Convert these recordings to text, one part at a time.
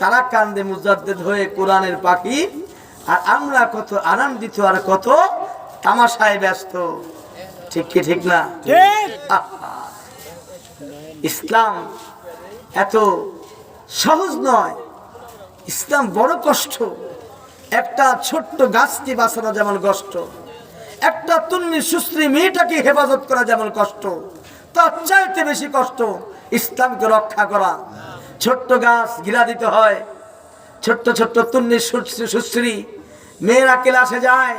তারা কান্দে মুজাদ্দেদ হয়ে কোরআনের পাখি, আর আমরা কত আনন্দিত আর কত তামাশায় ব্যস্ত। ঠিক কি ঠিক না? ইসলাম এত সহজ নয়, ইসলাম বড় কষ্ট। একটা ছোট্ট গাছকে বাঁচানো যেমন কষ্ট, একটা তুন্নি সুশ্রী মেয়েটাকে হেফাজত করা যেমন কষ্ট, তার চাইতে বেশি কষ্ট ইসলামকে রক্ষা করা। ছোট্ট গাছ ঘিরা দিতে হয়, ছোট্ট ছোট্ট তুন্নি সুশ্রী মেয়েরা ক্লাসে যায়,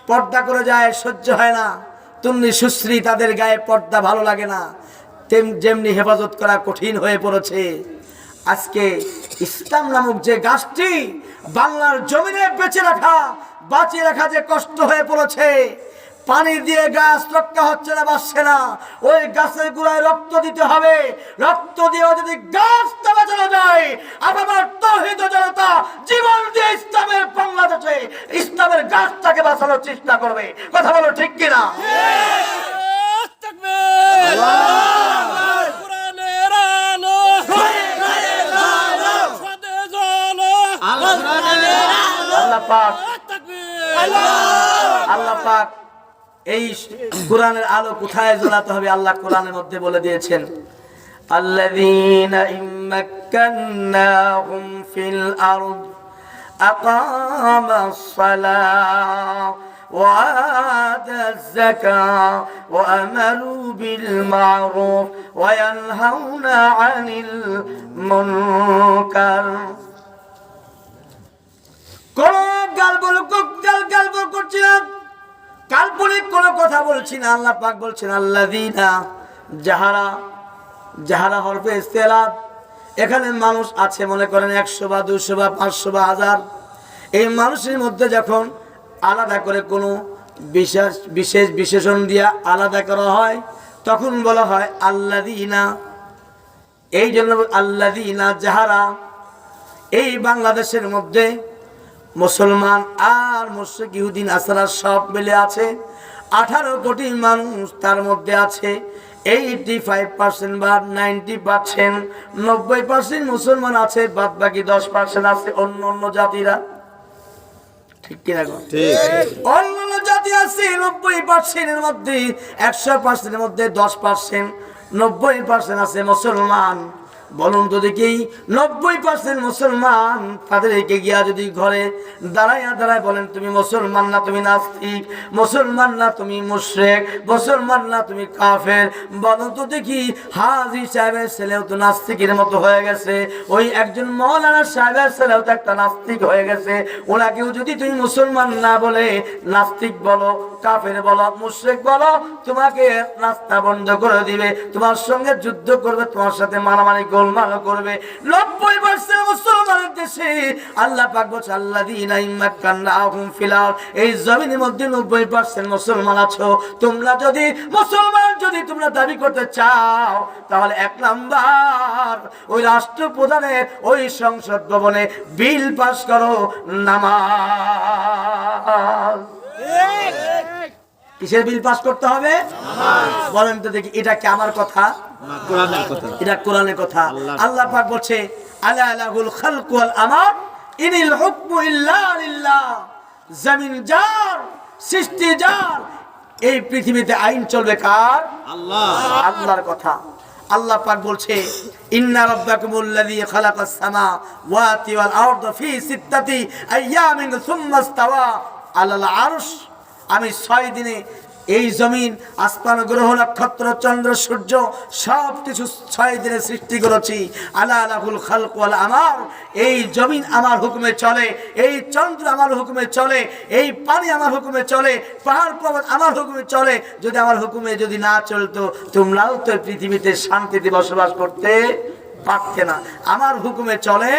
পর্দা করে যায়, সহ্য হয় না। তুন্নি সুশ্রী তাদের গায়ে পর্দা ভালো লাগে না, যেমনি হেফাজত করা কঠিন হয়ে পড়েছে। আজকে ইসলাম নামক যে গাছটি বাংলার জমিনে বাঁচিয়ে রাখা যে কষ্ট হয়ে পড়েছে, পানি দিয়ে গাছ রক্ষা হচ্ছে না, বাঁচছে না। ওই গাছের গোড়ায় রক্ত দিতে হবে, রক্ত দিয়ে যদি গাছটা বাঁচানো যায়, আমার তৌহিদ জনতা জীবন দিয়ে ইসলামের বাংলাদেশে ইসলামের গাছটাকে বাঁচানোর চেষ্টা করবে। কথা বলো ঠিক কিনা? আল্লাহ পাক এই কোরআনের আলো কোথায় জ্বালাতে হবে আল্লাহ কোরআনের মধ্যে বলে দিয়েছেন, আল্লাযীনা ইম্মাক্কান্নাহুম ফিল আরদ আকামাস সালাহ ওয়া আতাজ যাকাহ ওয়া আমারু বিল মা'রুফ ওয়া ইয়ানহাউনা আনিল মুনকার। কোন গালবো করছি না, কাল্পনিক কোন কথা বলছি না। আল্লাহ পাক বলছেন আল্লাযীনা, যাহারা হরফে ইস্তেলাত। এখানে মানুষ আছে মনে করেন 100 বা 200 বা 500 বা 1000। এই মানুষের মধ্যে যখন আলাদা করে কোনো বিশেষ বিশেষণ দিয়া আলাদা করা হয়, তখন বলা হয় আল্লাযীনা। এই জন্য আল্লাযীনা যাহারা, এই বাংলাদেশের মধ্যে মুসলমান আর মুশরিক ইহুদি নাসারা সব মিলে আছে 18 কোটি মানুষ। তার মধ্যে আছে 85% বা 90%, 90% মুসলমান আছে, বাদ বাকি 10% আছে অন্য জাতিরা। ঠিক কিনা? অন্য জাতি আছে 90% এর মধ্যে, 100% এর মধ্যে 10%, 90% আছে মুসলমান। বলুন তো দেখি 90% মুসলমান, তাদেরকে গিয়া যদি ঘরে দাঁড়ায় বলেন তুমি মুসলমান না তুমি নাস্তিক, মুসলমান না তুমি মুশরিক, মুসলমান না তুমি কাফের, বলুন তো দেখি হাজী সাহেবের ছেলেও তো নাস্তিকের মতো হয়ে গেছে, ওই একজন মাওলানা সাহেবের ছেলেও তো একটা নাস্তিক হয়ে গেছে। ওনাকেও যদি তুমি মুসলমান না বলে নাস্তিক বলো, কাফের বলো, মুশরিক বলো, তোমাকে রাস্তা বন্ধ করে দিবে, তোমার সঙ্গে যুদ্ধ করবে, তোমার সাথে মারামারি করবে। 90% মুসলমানের দেশে আল্লাহ পাক বলছে আল্লাযীনা ইম্মাক্কান্নাহুম ফিল আরদ, এই জমিনের মধ্যে 90% মুসলমান আছো। তোমরা যদি মুসলমান তোমরা দাবি করতে চাও, তাহলে 1 নাম্বার ওই রাষ্ট্রপ্রধানের ওই সংসদ ভবনে বিল পাস করো, নামাজ। কিসের বিল পাস করতে হবে? বলেন তো দেখি, এটা কি আমার কথা? এটা কোরআনের কথা। আল্লাহ পাক বলছে আলা লাহুল খালকু ওয়াল আমর ইনিল হুকমু ইল্লা লিল্লাহ। জমিন যার, সৃষ্টি যার, এই পৃথিবীতে আইন চলবে কার? আল্লাহ। আল্লাহর কথা। আল্লাহ পাক বলছে ইন্না রাব্বাকুমুল্লাযী খালাকাস সামাওয়াতি ওয়াল আরদা ফি সিত্তাতি আইয়ামিন সুম্মা ইসতাওয়া আলাল আরশ। আমি 6 দিনে এই জমিন, আসমান, গ্রহ, নক্ষত্র, চন্দ্র, সূর্য সব কিছু 6 দিনে সৃষ্টি করেছি। আলা লাহুল খালকু ওয়াল আমর। এই জমিন আমার হুকুমে চলে, এই চন্দ্র আমার হুকুমে চলে, এই পানি আমার হুকুমে চলে, পাহাড় পর্বত আমার হুকুমে চলে। যদি আমার হুকুমে যদি না চলতো, তোমরাও তো পৃথিবীতে শান্তিতে বসবাস করতে পারতে না। আমার হুকুমে চলে,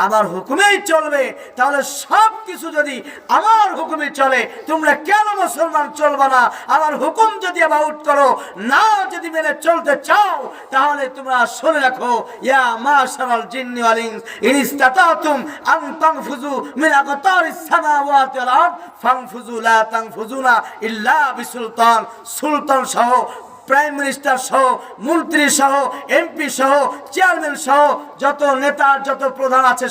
আমার হুকুমেই চলবে। তাহলে সব কিছু যদি আমার হুকুমে চলে, তোমরা কেন মুসলমান চলবে না? আমার হুকুম যদি আবাউট করো না, যদি মেনে চলতে চাও, তাহলে তোমরা শুনে রাখো, ইয়া মাশারাল জিন্নি ওয়াল ইনস ইন ইসতাতাতুম আন তানফুযু মিন আকতারিস সামাওয়াতি ওয়াল আরদ ফানফুযু লা তানফুযুনা ইল্লা বিসুলতান। সুলতান সহ প্রাইম মিনিস্টার সহ, মন্ত্রী সহ, এমপি সহ, চেয়ারম্যান সহ যত নেতা যত প্রধান আছে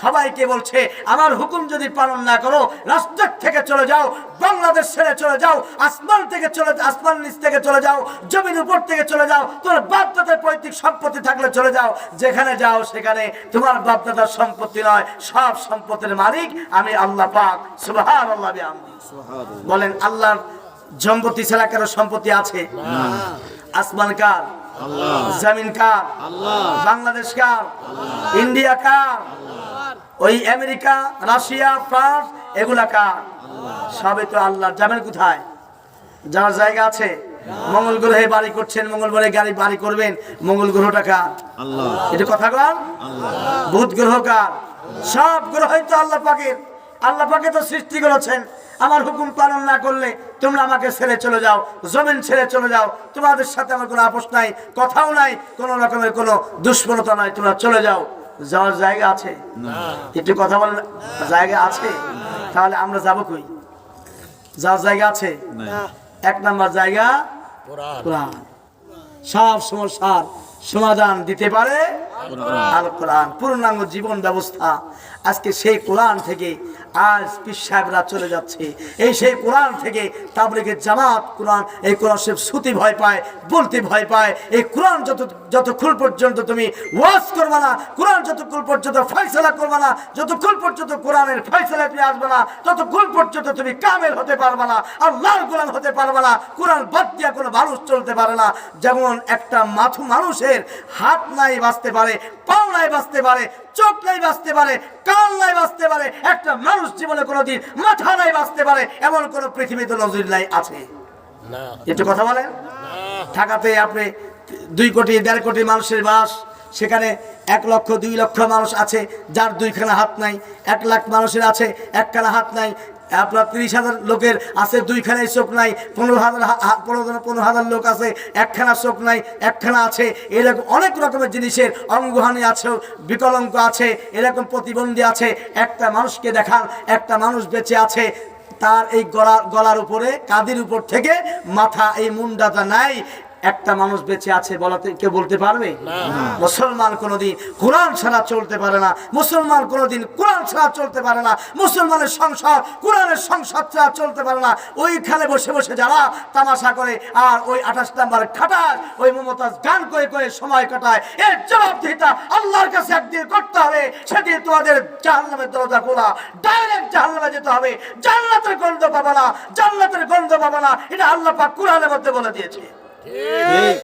সবাইকে বলছে আমার হুকুম যদি পালন না করো রাষ্ট্র থেকে চলে যাও, বাংলাদেশ ছেড়ে চলে যাও, আসমান নিচ থেকে চলে যাও, জমির উপর থেকে চলে যাও, তোমার বাপ দাদার পৈতৃক সম্পত্তি থাকলে চলে যাও, যেখানে যাও সেখানে তোমার বাপ দাদার সম্পত্তি নয়, সব সম্পত্তির মালিক আমি আল্লাহ পাক সুবহানাল্লাহ বিহামদিহি। বলেন আল্লাহর সম্পত্তি ছাড়া কারো সম্পত্তি আছে? আসমান কার? জমিন কার? বাংলাদেশ কার? ইন্ডিয়া কার? ওই আমেরিকা, রাশিয়া, ফ্রান্স এগুলা কার? সবই তো আল্লাহর। যাবেন কোথায়? যাওয়ার জায়গা আছে? মঙ্গল গ্রহে বাড়ি করছেন, মঙ্গল গ্রহে বাড়ি করবেন, মঙ্গল গ্রহটা কার? আল্লাহ। এটা কথা কন। বুধ গ্রহ কার? সব গ্রহই তো আল্লাহ পাকের। আল্লাহ পাকে তো সৃষ্টি করেছেন। আমার হুকুম পালন না করলে তোমরা আমাকে ছেড়ে চলে যাও, জমিন ছেড়ে চলে যাও, তোমাদের সাথে আমার কোনো আপোষ নাই, কথাও নাই, কোনো রকমের কোনো দুশ্মনতা নাই, তোমরা চলে যাও। যাওয়ার জায়গা আছে? একটু কথা বলেন, জায়গা আছে? তাহলে আমরা যাবো কই? যাওয়ার জায়গা আছে? এক নাম্বার জায়গা কোরআন। সব সমস্যার সমাধান দিতে পারে আল কোরআন, পূর্ণাঙ্গ জীবন ব্যবস্থা। আজকে সেই কোরআন থেকে আজ পীর সাহেবরা চলে যাচ্ছে, এই সেই কোরআন থেকে তাবলীগের জামাত কোরআন, এই কোরআন সে শ্রুতি ভয় পায়, বলতে ভয় পায়। এই কোরআন যতক্ষণ পর্যন্ত তুমি ওয়াজ করবে না, কোরআন যতক্ষণ পর্যন্ত ফয়সালা করবে না, যতক্ষণ পর্যন্ত কোরআনের ফয়সালা তুমি আসবে না, ততক্ষণ পর্যন্ত তুমি কামেল হতে পারবে না, আল্লাহর গোলাম হতে পারবে না। কোরআন বাদ দিয়া কোনো মানুষ চলতে পারে না। যেমন একটা মানুষের হাত নাই বাঁচতে পারে, পাও নাই বাঁচতে পারে, চোখ নাই বাঁচতে পারে, কান নাই বাঁচতে পারে, একটা মানুষ জীবনে কোনোদিন মাথা নাই বাঁচতে পারে, এমন কোন পৃথিবীতে নজির নাই আছে? একটু কথা বলেন। ঢাকাতে আপনি 2 কোটি 1.5 কোটি মানুষের বাস, সেখানে 1 লক্ষ 2 লক্ষ মানুষ আছে যার 2খানা হাত নাই, 1 লাখ মানুষের আছে 1খানা হাত নাই, আপনার 30,000 লোকের আছে 2খানাই চোখ নাই, 15,000 লোক আছে 1খানা চোখ নাই, 1খানা আছে। এরকম অনেক রকমের জিনিসের অঙ্গহানি আছে, বিকলাঙ্গ আছে, এরকম প্রতিবন্ধী আছে। একটা মানুষকে দেখান, একটা মানুষ বেঁচে আছে, তার এই গলার উপরে, কাঁধের উপর থেকে মাথা, এই মুন্ডাটা নাই, একটা মানুষ বেঁচে আছে কেউ বলতে পারবে? মুসলমান কোনোদিন কোরআন ছাড়া চলতে পারে না, মুসলমান কোনোদিন কোরআন ছাড়া চলতে পারে না, মুসলমানের সংসার কোরআনের সংসার ছাড়া চলতে পারে না। ওইখানে বসে বসে যারা তামাশা করে আর ওই 28 নাম্বার খাটায়, ওই মমতাজ গান করে করে সময় কাটায়, এর জবাবদিহিতা আল্লাহর কাছে একদিন করতে হবে। সেদিন তোমাদের জাহান্নামের দরজা খোলা, ডাইরেক্ট জাহান্নামে যেতে হবে, জান্নাতের গন্ধ পাবে না, জান্নাতের গন্ধ পাবে না। এটা আল্লাহ পাক কোরআনের মধ্যে বলে দিয়েছে।